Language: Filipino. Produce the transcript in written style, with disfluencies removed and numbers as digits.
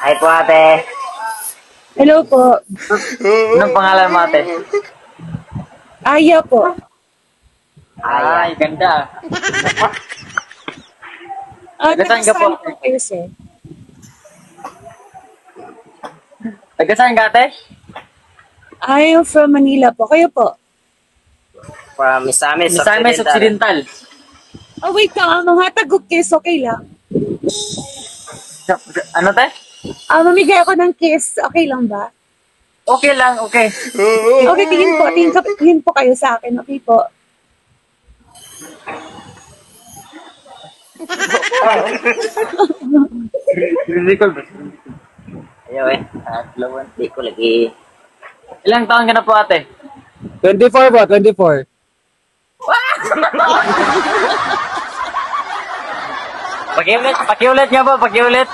Hi po ate. Hello po. Anong pangalan mo ate? Aya po. Ay, ganda. Taga Saan ka po? saan po kayo, sir? Taga saan ka ate? I'm from Manila po. Kayo po? From Misamis, Misamis Occidental. Occidental. Oh, wait lang. Mga tagog kiss. Okay lang. Ano te? Mamigay ako ng kiss. Okay lang ba? Okay lang, okay. Okay, tingin po. Tingin po kayo sa akin. Okay po. Ridicule ba? Ayaw eh. Di ko lagi. Ilang taon ka na po ate? 24 po, 24. Pakiulit nga po, pakiulit.